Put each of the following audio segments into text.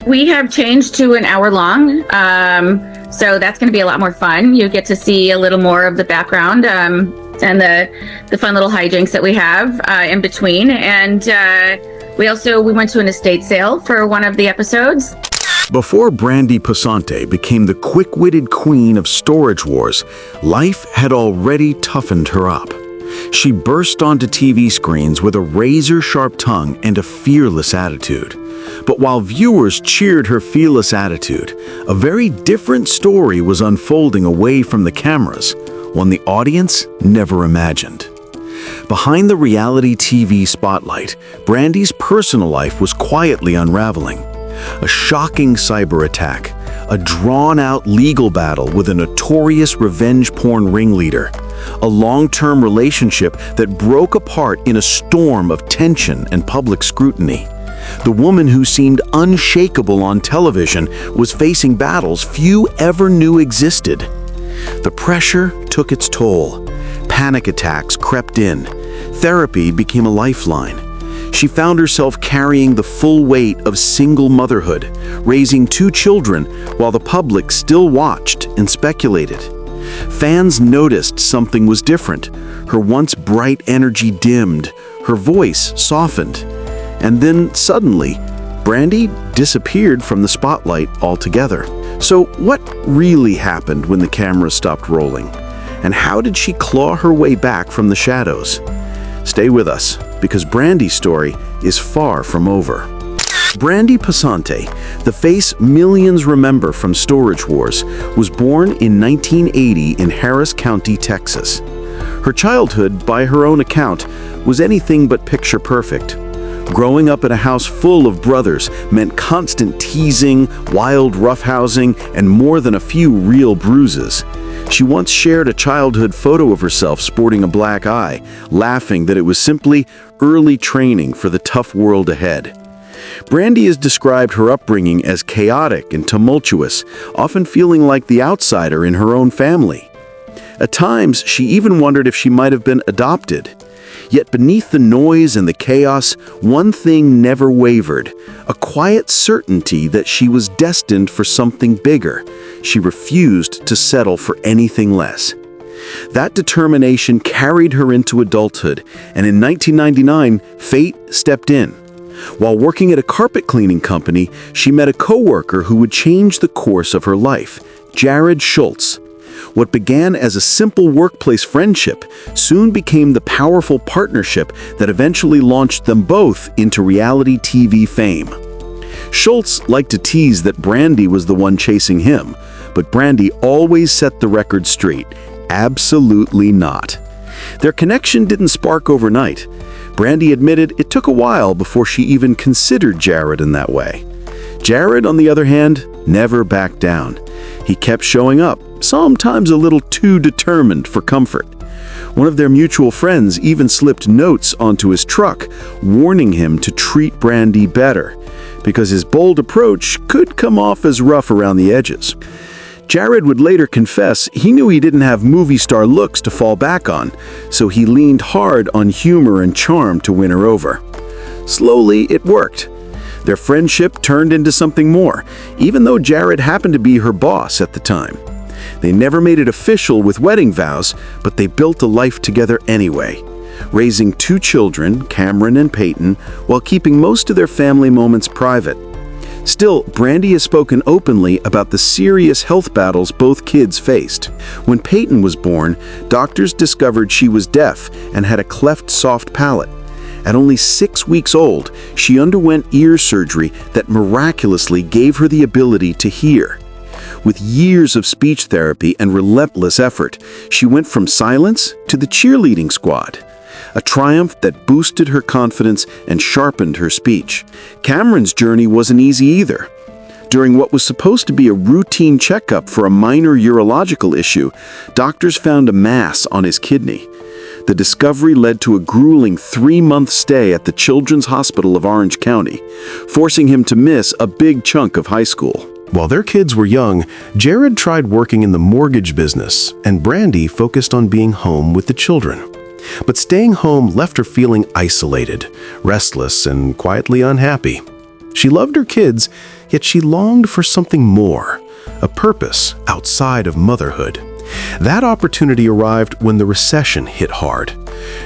We have changed to an hour long. So that's going to be a lot more fun. You get to see a little more of the background and the fun little hijinks that we have in between. And we went to an estate sale for one of the episodes. Before Brandi Passante became the quick-witted queen of Storage Wars, life had already toughened her up. She burst onto TV screens with a razor-sharp tongue and a fearless attitude. But while viewers cheered her fearless attitude, a very different story was unfolding away from the cameras, one the audience never imagined. Behind the reality TV spotlight, Brandi's personal life was quietly unraveling. A shocking cyberattack, a drawn-out legal battle with a notorious revenge porn ringleader, a long-term relationship that broke apart in a storm of tension and public scrutiny. The woman who seemed unshakable on television was facing battles few ever knew existed. The pressure took its toll. Panic attacks crept in. Therapy became a lifeline. She found herself carrying the full weight of single motherhood, raising 2 children while the public still watched and speculated. Fans noticed something was different. Her once bright energy dimmed, her voice softened. And then suddenly, Brandi disappeared from the spotlight altogether. So what really happened when the camera stopped rolling? And how did she claw her way back from the shadows? Stay with us, because Brandi's story is far from over. Brandi Passante, the face millions remember from Storage Wars, was born in 1980 in Harris County, Texas. Her childhood, by her own account, was anything but picture perfect. Growing up in a house full of brothers meant constant teasing, wild roughhousing, and more than a few real bruises. She once shared a childhood photo of herself sporting a black eye, laughing that it was simply early training for the tough world ahead. Brandi has described her upbringing as chaotic and tumultuous, often feeling like the outsider in her own family. At times, she even wondered if she might have been adopted. Yet beneath the noise and the chaos, one thing never wavered, a quiet certainty that she was destined for something bigger. She refused to settle for anything less. That determination carried her into adulthood, and in 1999, fate stepped in. While working at a carpet cleaning company, she met a coworker who would change the course of her life, Jared Schultz. What began as a simple workplace friendship soon became the powerful partnership that eventually launched them both into reality TV fame. Schultz liked to tease that Brandi was the one chasing him, but Brandi always set the record straight. Absolutely not. Their connection didn't spark overnight. Brandi admitted it took a while before she even considered Jared in that way. Jared, on the other hand, never backed down. He kept showing up, sometimes a little too determined for comfort. One of their mutual friends even slipped notes onto his truck, warning him to treat Brandi better, because his bold approach could come off as rough around the edges. Jared would later confess he knew he didn't have movie star looks to fall back on, so he leaned hard on humor and charm to win her over. Slowly, it worked. Their friendship turned into something more, even though Jared happened to be her boss at the time. They never made it official with wedding vows, but they built a life together anyway, raising 2 children, Cameron and Peyton, while keeping most of their family moments private. Still, Brandi has spoken openly about the serious health battles both kids faced. When Peyton was born, doctors discovered she was deaf and had a cleft soft palate. At only 6 weeks old, she underwent ear surgery that miraculously gave her the ability to hear. With years of speech therapy and relentless effort, she went from silence to the cheerleading squad. A triumph that boosted her confidence and sharpened her speech. Cameron's journey wasn't easy either. During what was supposed to be a routine checkup for a minor urological issue, doctors found a mass on his kidney. The discovery led to a grueling 3-month stay at the Children's Hospital of Orange County, forcing him to miss a big chunk of high school. While their kids were young, Jared tried working in the mortgage business, and Brandi focused on being home with the children. But staying home left her feeling isolated, restless, and quietly unhappy. She loved her kids, Yet she longed for something more, a purpose outside of motherhood. That opportunity arrived when the recession hit hard.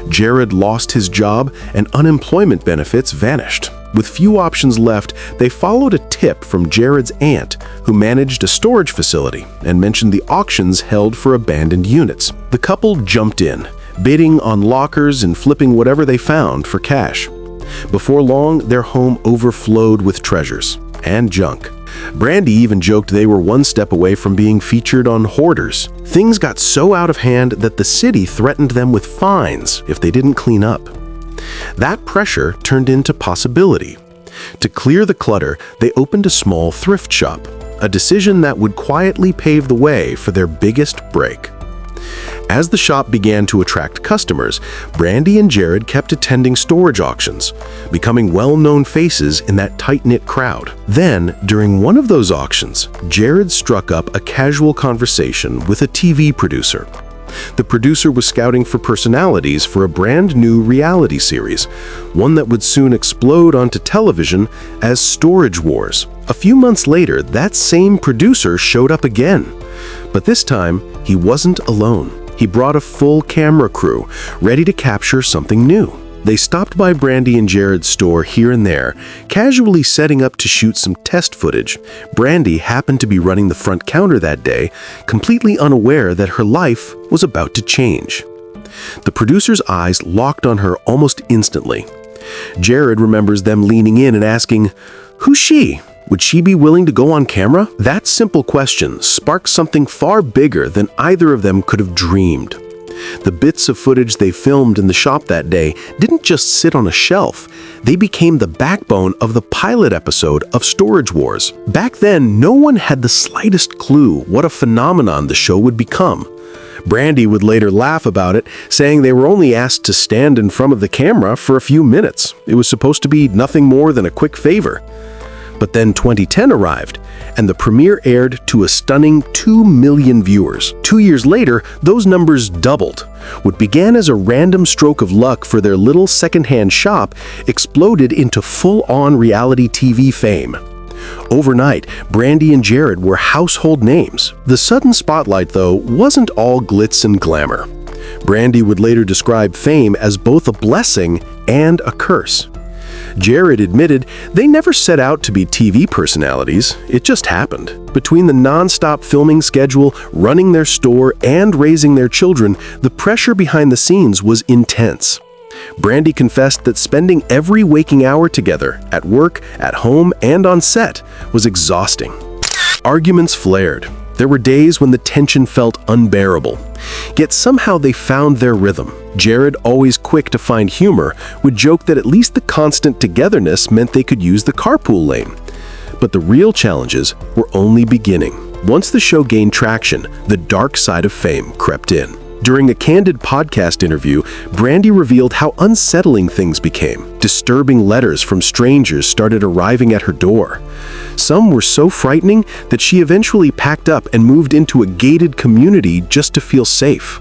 Jared lost his job and unemployment benefits vanished. With few options left, they followed a tip from Jared's aunt, who managed a storage facility, and mentioned the auctions held for abandoned units. The couple jumped in, bidding on lockers and flipping whatever they found for cash. Before long, their home overflowed with treasures and junk. Brandi even joked they were one step away from being featured on Hoarders. Things got so out of hand that the city threatened them with fines if they didn't clean up. That pressure turned into possibility. To clear the clutter, they opened a small thrift shop, a decision that would quietly pave the way for their biggest break. As the shop began to attract customers, Brandi and Jared kept attending storage auctions, becoming well-known faces in that tight-knit crowd. Then, during one of those auctions, Jared struck up a casual conversation with a TV producer. The producer was scouting for personalities for a brand new reality series, one that would soon explode onto television as Storage Wars. A few months later, that same producer showed up again. But this time, he wasn't alone. He brought a full camera crew, ready to capture something new. They stopped by Brandi and Jared's store here and there, casually setting up to shoot some test footage. Brandi happened to be running the front counter that day, completely unaware that her life was about to change. The producer's eyes locked on her almost instantly. Jared remembers them leaning in and asking, "Who's she? Would she be willing to go on camera?" That simple question sparked something far bigger than either of them could have dreamed. The bits of footage they filmed in the shop that day didn't just sit on a shelf. They became the backbone of the pilot episode of Storage Wars. Back then, no one had the slightest clue what a phenomenon the show would become. Brandi would later laugh about it, saying they were only asked to stand in front of the camera for a few minutes. It was supposed to be nothing more than a quick favor. But then 2010 arrived, and the premiere aired to a stunning 2 million viewers. 2 years later, those numbers doubled. What began as a random stroke of luck for their little secondhand shop exploded into full-on reality TV fame. Overnight, Brandi and Jared were household names. The sudden spotlight, though, wasn't all glitz and glamour. Brandi would later describe fame as both a blessing and a curse. Jared admitted they never set out to be TV personalities, it just happened. Between the non-stop filming schedule, running their store, and raising their children, the pressure behind the scenes was intense. Brandi confessed that spending every waking hour together, at work, at home, and on set, was exhausting. Arguments flared. There were days when the tension felt unbearable. Yet somehow they found their rhythm. Jared, always quick to find humor, would joke that at least the constant togetherness meant they could use the carpool lane. But the real challenges were only beginning. Once the show gained traction, the dark side of fame crept in. During a candid podcast interview, Brandi revealed how unsettling things became. Disturbing letters from strangers started arriving at her door. Some were so frightening that she eventually packed up and moved into a gated community just to feel safe.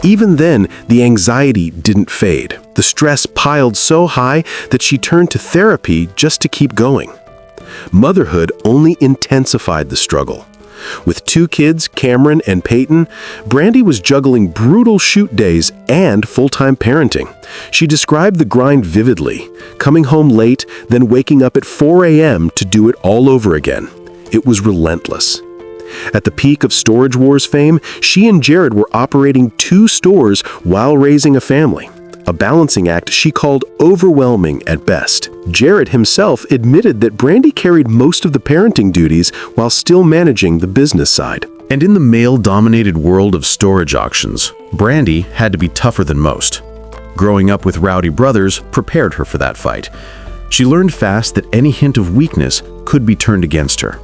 Even then, the anxiety didn't fade. The stress piled so high that she turned to therapy just to keep going. Motherhood only intensified the struggle. With 2 kids, Cameron and Peyton, Brandi was juggling brutal shoot days and full-time parenting. She described the grind vividly, coming home late, then waking up at 4 a.m. to do it all over again. It was relentless. At the peak of Storage Wars fame, she and Jared were operating 2 stores while raising a family. A balancing act she called overwhelming at best. Jared himself admitted that Brandi carried most of the parenting duties while still managing the business side. And in the male-dominated world of storage auctions, Brandi had to be tougher than most. Growing up with rowdy brothers prepared her for that fight. She learned fast that any hint of weakness could be turned against her.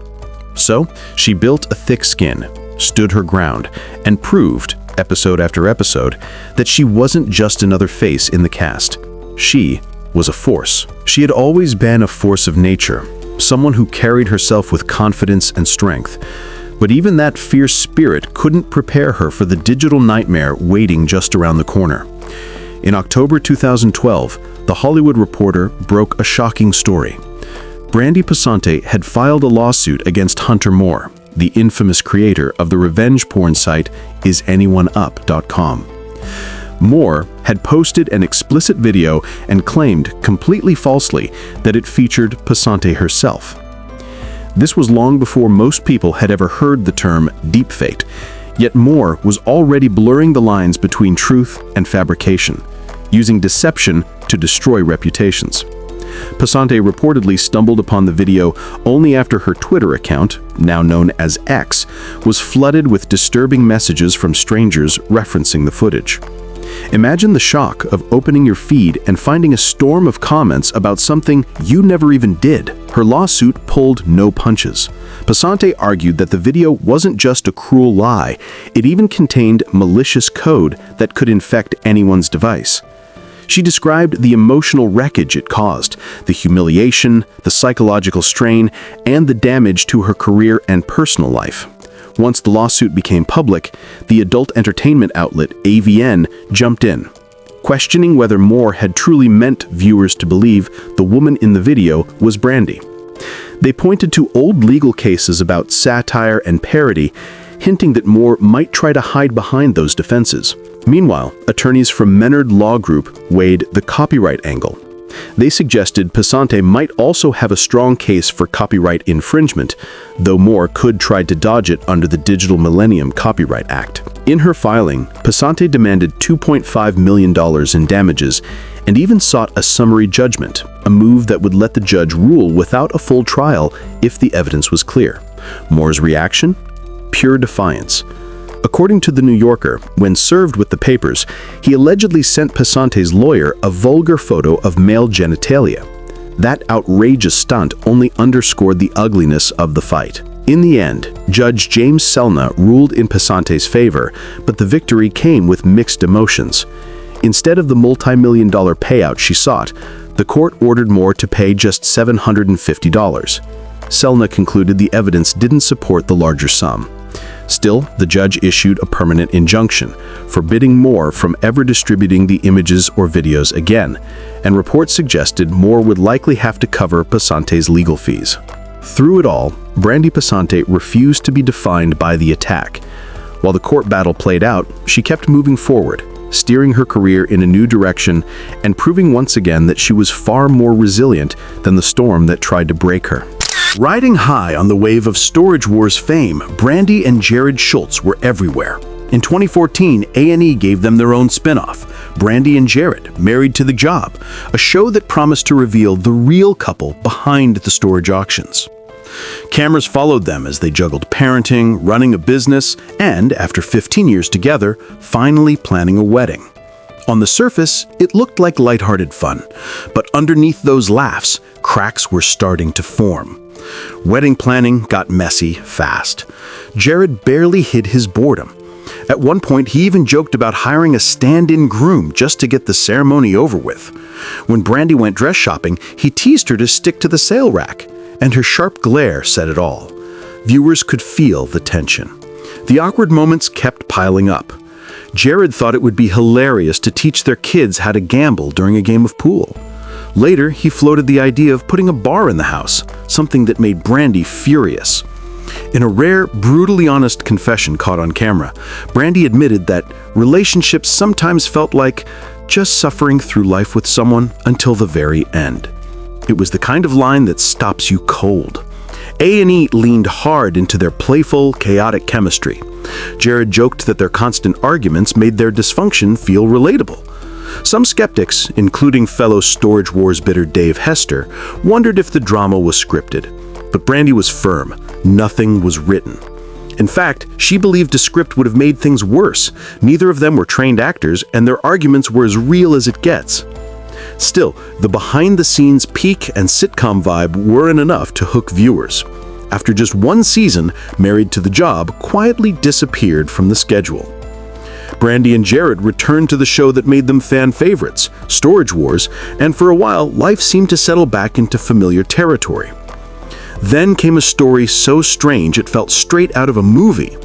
So, she built a thick skin, stood her ground, and proved, episode after episode, that she wasn't just another face in the cast. She was a force. She had always been a force of nature, someone who carried herself with confidence and strength. But even that fierce spirit couldn't prepare her for the digital nightmare waiting just around the corner. In October 2012, The Hollywood Reporter broke a shocking story. Brandi Passante had filed a lawsuit against Hunter Moore, the infamous creator of the revenge porn site IsAnyoneUp.com. Moore had posted an explicit video and claimed, completely falsely, that it featured Passante herself. This was long before most people had ever heard the term deepfake, yet Moore was already blurring the lines between truth and fabrication, using deception to destroy reputations. Passante reportedly stumbled upon the video only after her Twitter account, now known as X, was flooded with disturbing messages from strangers referencing the footage. Imagine the shock of opening your feed and finding a storm of comments about something you never even did. Her lawsuit pulled no punches. Passante argued that the video wasn't just a cruel lie, it even contained malicious code that could infect anyone's device. She described the emotional wreckage it caused, the humiliation, the psychological strain, and the damage to her career and personal life. Once the lawsuit became public, the adult entertainment outlet AVN jumped in, questioning whether Moore had truly meant viewers to believe the woman in the video was Brandi. They pointed to old legal cases about satire and parody, hinting that Moore might try to hide behind those defenses. Meanwhile, attorneys from Menard Law Group weighed the copyright angle. They suggested Passante might also have a strong case for copyright infringement, though Moore could try to dodge it under the Digital Millennium Copyright Act. In her filing, Passante demanded $2.5 million in damages and even sought a summary judgment, a move that would let the judge rule without a full trial if the evidence was clear. Moore's reaction? Pure defiance. According to The New Yorker, when served with the papers, he allegedly sent Passante's lawyer a vulgar photo of male genitalia. That outrageous stunt only underscored the ugliness of the fight. In the end, Judge James Selna ruled in Passante's favor, but the victory came with mixed emotions. Instead of the multi-million-dollar payout she sought, the court ordered Moore to pay just $750. Selna concluded the evidence didn't support the larger sum. Still, the judge issued a permanent injunction, forbidding Moore from ever distributing the images or videos again, and reports suggested Moore would likely have to cover Passante's legal fees. Through it all, Brandi Passante refused to be defined by the attack. While the court battle played out, she kept moving forward, steering her career in a new direction and proving once again that she was far more resilient than the storm that tried to break her. Riding high on the wave of Storage Wars fame, Brandi and Jared Schultz were everywhere. In 2014, A&E gave them their own spin-off, Brandi and Jared, Married to the Job, a show that promised to reveal the real couple behind the storage auctions. Cameras followed them as they juggled parenting, running a business, and, after 15 years together, finally planning a wedding. On the surface, it looked like lighthearted fun, but underneath those laughs, cracks were starting to form. Wedding planning got messy fast. Jared barely hid his boredom. At one point, he even joked about hiring a stand-in groom just to get the ceremony over with. When Brandi went dress shopping, he teased her to stick to the sale rack, and her sharp glare said it all. Viewers could feel the tension. The awkward moments kept piling up. Jared thought it would be hilarious to teach their kids how to gamble during a game of pool. Later, he floated the idea of putting a bar in the house, something that made Brandi furious. In a rare, brutally honest confession caught on camera, Brandi admitted that relationships sometimes felt like just suffering through life with someone until the very end. It was the kind of line that stops you cold. A&E leaned hard into their playful, chaotic chemistry. Jared joked that their constant arguments made their dysfunction feel relatable. Some skeptics, including fellow Storage Wars bitter Dave Hester, wondered if the drama was scripted. But Brandi was firm. Nothing was written. In fact, she believed a script would have made things worse. Neither of them were trained actors, and their arguments were as real as it gets. Still, the behind-the-scenes peak and sitcom vibe weren't enough to hook viewers. After just one season, Married to the Job quietly disappeared from the schedule. Brandi and Jared returned to the show that made them fan favorites, Storage Wars, and for a while, life seemed to settle back into familiar territory. Then came a story so strange it felt straight out of a movie.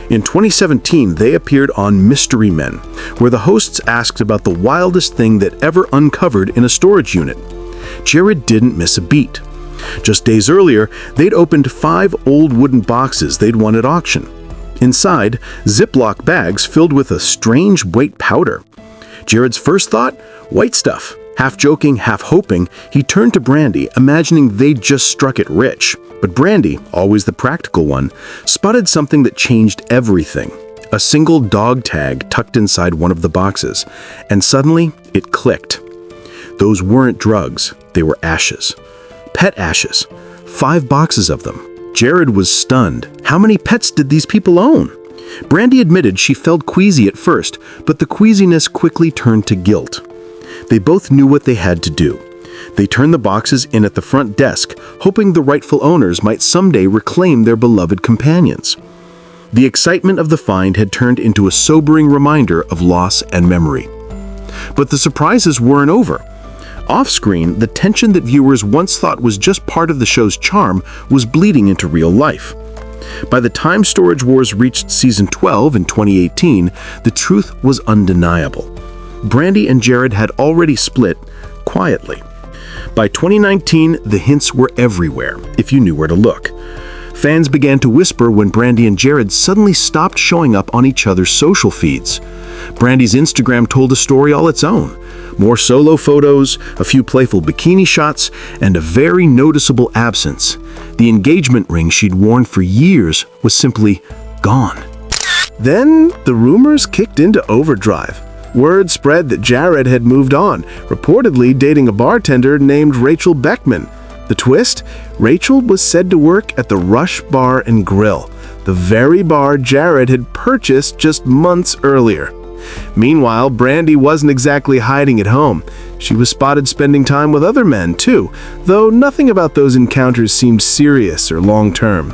In 2017, they appeared on Mystery Men, where the hosts asked about the wildest thing that ever uncovered in a storage unit. Jared didn't miss a beat. Just days earlier, they'd opened 5 old wooden boxes they'd won at auction. Inside, Ziploc bags filled with a strange white powder. Jared's first thought? White stuff. Half joking, half hoping, he turned to Brandi, imagining they'd just struck it rich. But Brandi, always the practical one, spotted something that changed everything. A single dog tag tucked inside one of the boxes. And suddenly, it clicked. Those weren't drugs, they were ashes. Pet ashes. 5 boxes of them. Jared was stunned. How many pets did these people own? Brandi admitted she felt queasy at first, but the queasiness quickly turned to guilt. They both knew what they had to do. They turned the boxes in at the front desk, hoping the rightful owners might someday reclaim their beloved companions. The excitement of the find had turned into a sobering reminder of loss and memory. But the surprises weren't over. Off-screen, the tension that viewers once thought was just part of the show's charm was bleeding into real life. By the time Storage Wars reached season 12 in 2018, the truth was undeniable. Brandi and Jared had already split quietly. By 2019, the hints were everywhere, if you knew where to look. Fans began to whisper when Brandi and Jared suddenly stopped showing up on each other's social feeds. Brandi's Instagram told a story all its own. More solo photos, a few playful bikini shots, and a very noticeable absence. The engagement ring she'd worn for years was simply gone. Then the rumors kicked into overdrive. Word spread that Jared had moved on, reportedly dating a bartender named Rachel Beckman. The twist? Rachel was said to work at the Rush Bar and Grill, the very bar Jared had purchased just months earlier. Meanwhile, Brandi wasn't exactly hiding at home. She was spotted spending time with other men, too, though nothing about those encounters seemed serious or long-term.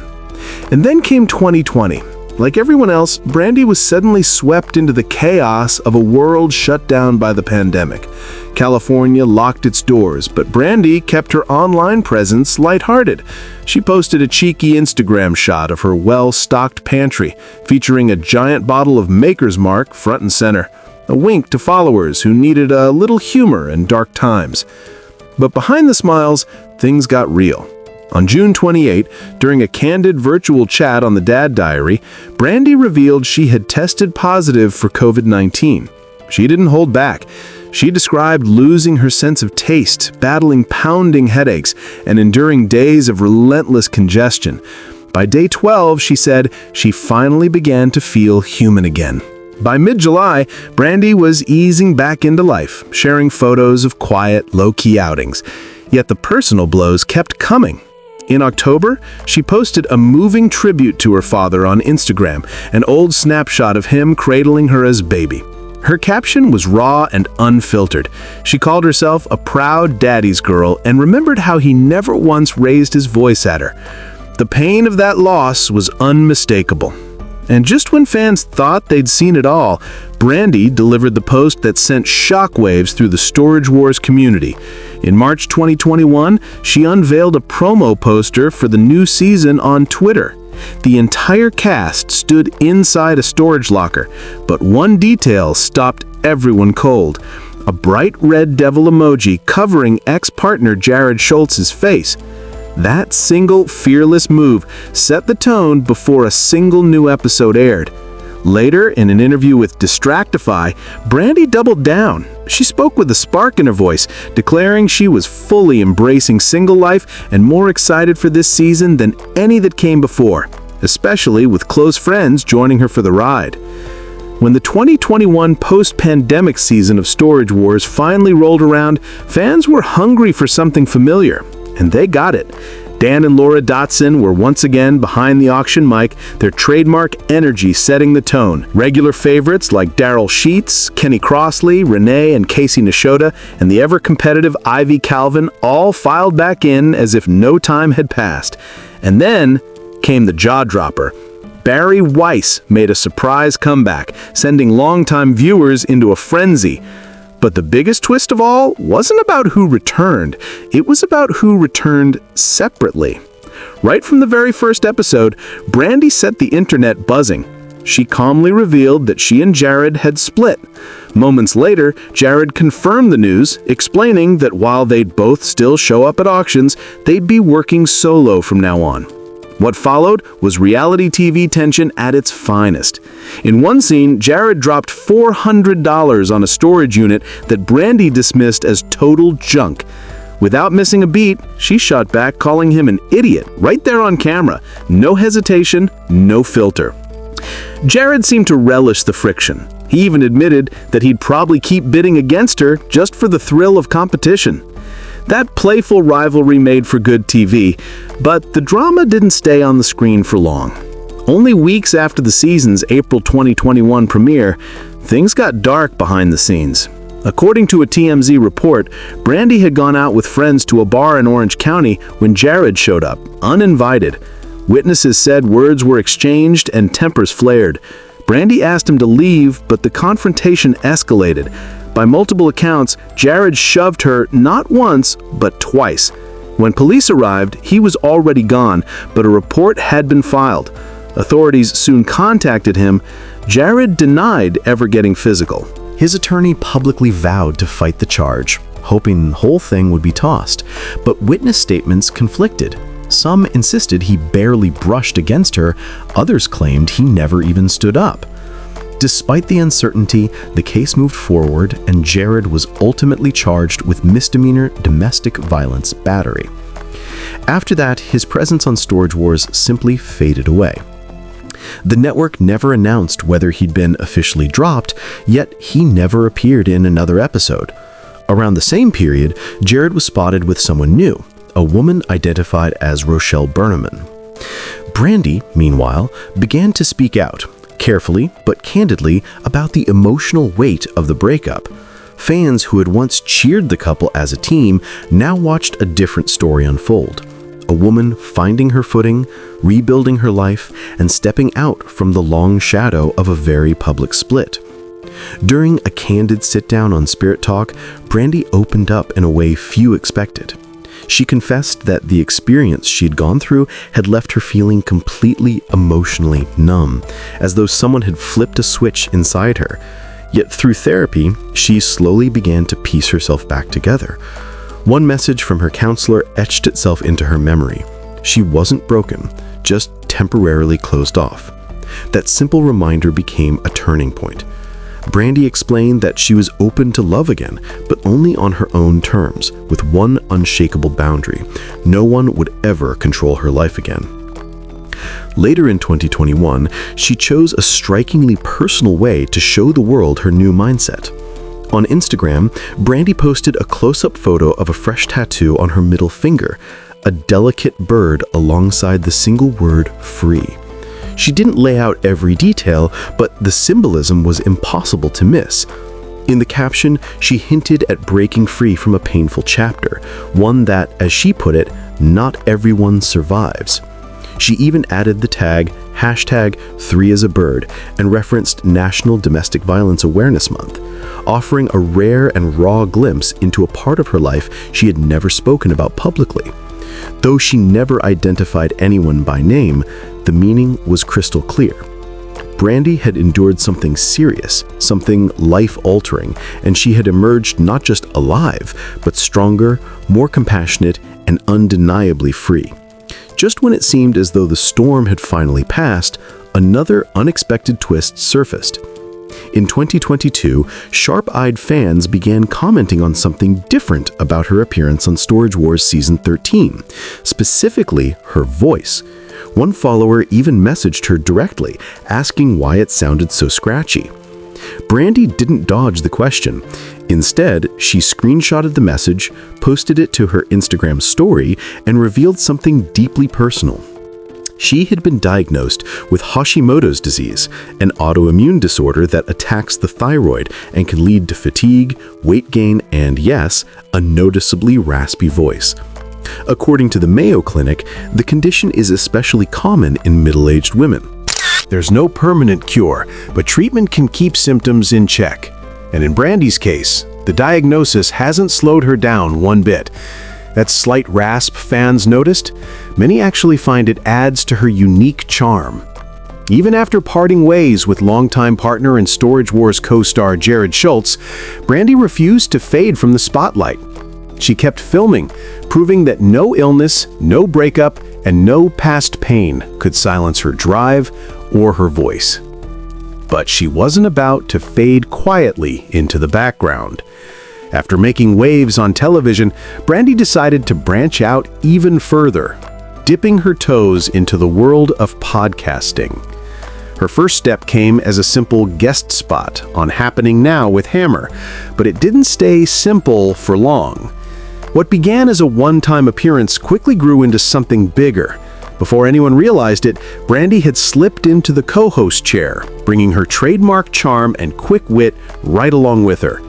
And then came 2020. Like everyone else, Brandi was suddenly swept into the chaos of a world shut down by the pandemic. California locked its doors, but Brandi kept her online presence lighthearted. She posted a cheeky Instagram shot of her well-stocked pantry, featuring a giant bottle of Maker's Mark front and center, a wink to followers who needed a little humor in dark times. But behind the smiles, things got real. On June 28, during a candid virtual chat on the Dad Diary, Brandi revealed she had tested positive for COVID-19. She didn't hold back. She described losing her sense of taste, battling pounding headaches, and enduring days of relentless congestion. By day 12, she said, she finally began to feel human again. By mid-July, Brandi was easing back into life, sharing photos of quiet, low-key outings. Yet the personal blows kept coming. In October, she posted a moving tribute to her father on Instagram, an old snapshot of him cradling her as baby. Her caption was raw and unfiltered. She called herself a proud daddy's girl and remembered how he never once raised his voice at her. The pain of that loss was unmistakable. And just when fans thought they'd seen it all, Brandi delivered the post that sent shockwaves through the Storage Wars community. In March 2021, she unveiled a promo poster for the new season on Twitter. The entire cast stood inside a storage locker, but one detail stopped everyone cold. A bright red devil emoji covering ex-partner Jared Schultz's face. That single fearless move set the tone before a single new episode aired. Later, in an interview with Distractify, Brandi doubled down. She spoke with a spark in her voice, declaring she was fully embracing single life and more excited for this season than any that came before, especially with close friends joining her for the ride. When the 2021 post-pandemic season of Storage Wars finally rolled around, fans were hungry for something familiar. And they got it. Dan and Laura Dotson were once again behind the auction mic, their trademark energy setting the tone. Regular favorites like Daryl Sheets, Kenny Crossley, Renee and Casey Nishota, and the ever-competitive Ivy Calvin all filed back in as if no time had passed. And then came the jaw-dropper. Barry Weiss made a surprise comeback, sending longtime viewers into a frenzy. But the biggest twist of all wasn't about who returned, it was about who returned separately. Right from the very first episode, Brandi set the internet buzzing. she calmly revealed that she and Jared had split. Moments later, Jared confirmed the news, explaining that while they'd both still show up at auctions, they'd be working solo from now on. What followed was reality TV tension at its finest. In one scene, Jared dropped $400 on a storage unit that Brandi dismissed as total junk. Without missing a beat, she shot back calling him an idiot right there on camera. No hesitation, no filter. Jared seemed to relish the friction. He even admitted that he'd probably keep bidding against her just for the thrill of competition. That playful rivalry made for good TV, but the drama didn't stay on the screen for long. Only weeks after the season's April 2021 premiere, things got dark behind the scenes. According to a TMZ report, Brandi had gone out with friends to a bar in Orange County when Jared showed up, uninvited. Witnesses said words were exchanged and tempers flared. Brandi asked him to leave, but the confrontation escalated. By multiple accounts, Jared shoved her not once, but twice. When police arrived, he was already gone, but a report had been filed. Authorities soon contacted him. Jared denied ever getting physical. His attorney publicly vowed to fight the charge, hoping the whole thing would be tossed, but witness statements conflicted. Some insisted he barely brushed against her, others claimed he never even stood up. Despite the uncertainty, the case moved forward and Jared was ultimately charged with misdemeanor domestic violence battery. After that, his presence on Storage Wars simply faded away. The network never announced whether he'd been officially dropped, yet he never appeared in another episode. Around the same period, Jared was spotted with someone new, a woman identified as Rochelle Berneman. Brandi, meanwhile, began to speak out, carefully but candidly, about the emotional weight of the breakup. Fans who had once cheered the couple as a team now watched a different story unfold. A woman finding her footing, rebuilding her life, and stepping out from the long shadow of a very public split. During a candid sit-down on Spirit Talk, Brandi opened up in a way few expected. She confessed that the experience she'd gone through had left her feeling completely emotionally numb, as though someone had flipped a switch inside her. Yet through therapy, she slowly began to piece herself back together. One message from her counselor etched itself into her memory. She wasn't broken, just temporarily closed off. That simple reminder became a turning point. Brandi explained that she was open to love again, but only on her own terms, with one unshakable boundary. No one would ever control her life again. Later in 2021, she chose a strikingly personal way to show the world her new mindset. On Instagram, Brandi posted a close-up photo of a fresh tattoo on her middle finger, a delicate bird alongside the single word free. She didn't lay out every detail, but the symbolism was impossible to miss. In the caption, she hinted at breaking free from a painful chapter, one that, as she put it, not everyone survives. She even added the tag #3asabird and referenced National Domestic Violence Awareness Month, offering a rare and raw glimpse into a part of her life she had never spoken about publicly. Though she never identified anyone by name, the meaning was crystal clear. Brandi had endured something serious, something life-altering, and she had emerged not just alive, but stronger, more compassionate, and undeniably free. Just when it seemed as though the storm had finally passed, another unexpected twist surfaced. In 2022, sharp-eyed fans began commenting on something different about her appearance on Storage Wars Season 13, specifically her voice. One follower even messaged her directly, asking why it sounded so scratchy. Brandi didn't dodge the question. Instead, she screenshotted the message, posted it to her Instagram story, and revealed something deeply personal. She had been diagnosed with Hashimoto's disease, an autoimmune disorder that attacks the thyroid and can lead to fatigue, weight gain, and yes, a noticeably raspy voice. According to the Mayo Clinic, the condition is especially common in middle-aged women. There's no permanent cure, but treatment can keep symptoms in check. And in Brandi's case, the diagnosis hasn't slowed her down one bit. That slight rasp fans noticed, many actually find it adds to her unique charm. Even after parting ways with longtime partner and Storage Wars co-star Jared Schultz, Brandi refused to fade from the spotlight. She kept filming, proving that no illness, no breakup, and no past pain could silence her drive or her voice. But she wasn't about to fade quietly into the background. After making waves on television, Brandi decided to branch out even further, dipping her toes into the world of podcasting. Her first step came as a simple guest spot on Happening Now with Hammer, but it didn't stay simple for long. What began as a one-time appearance quickly grew into something bigger. Before anyone realized it, Brandi had slipped into the co-host chair, bringing her trademark charm and quick wit right along with her.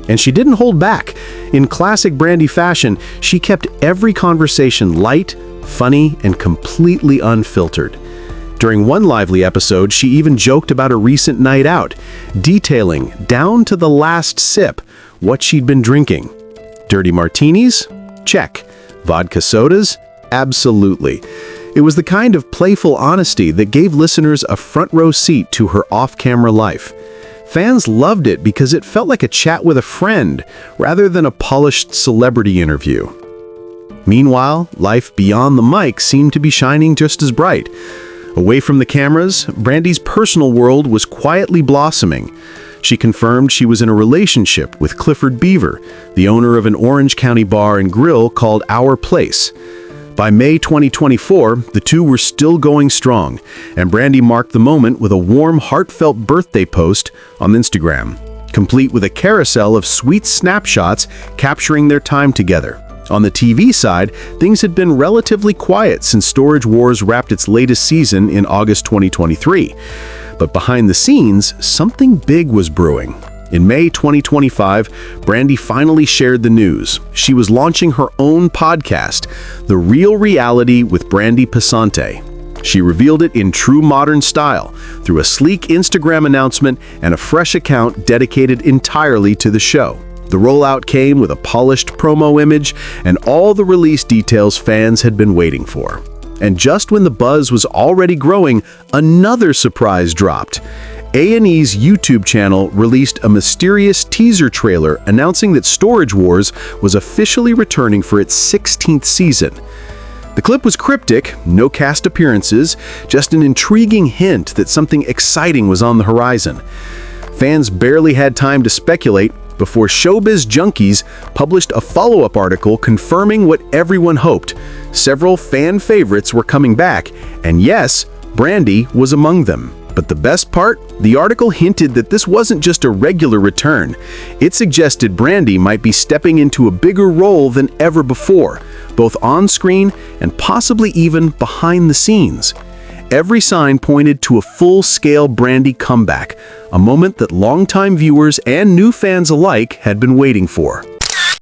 And she didn't hold back. In classic Brandi fashion, she kept every conversation light, funny, and completely unfiltered. During one lively episode, she even joked about a recent night out, detailing, down to the last sip, what she'd been drinking. Dirty martinis? Check. Vodka sodas? Absolutely. It was the kind of playful honesty that gave listeners a front-row seat to her off-camera life. Fans loved it because it felt like a chat with a friend, rather than a polished celebrity interview. Meanwhile, life beyond the mic seemed to be shining just as bright. Away from the cameras, Brandi's personal world was quietly blossoming. She confirmed she was in a relationship with Clifford Beaver, the owner of an Orange County bar and grill called Our Place. By May 2024, the two were still going strong, and Brandi marked the moment with a warm, heartfelt birthday post on Instagram, complete with a carousel of sweet snapshots capturing their time together. On the TV side, things had been relatively quiet since Storage Wars wrapped its latest season in August 2023. But behind the scenes, something big was brewing. In May 2025, Brandi finally shared the news. She was launching her own podcast, The Real Reality with Brandi Passante. She revealed it in true modern style, through a sleek Instagram announcement and a fresh account dedicated entirely to the show. The rollout came with a polished promo image and all the release details fans had been waiting for. And just when the buzz was already growing, another surprise dropped. A&E's YouTube channel released a mysterious teaser trailer announcing that Storage Wars was officially returning for its 16th season. The clip was cryptic, no cast appearances, just an intriguing hint that something exciting was on the horizon. Fans barely had time to speculate before Showbiz Junkies published a follow-up article confirming what everyone hoped. Several fan favorites were coming back, and yes, Brandi was among them. But the best part? The article hinted that this wasn't just a regular return. It suggested Brandi might be stepping into a bigger role than ever before, both on-screen and possibly even behind the scenes. Every sign pointed to a full-scale Brandi comeback, a moment that longtime viewers and new fans alike had been waiting for.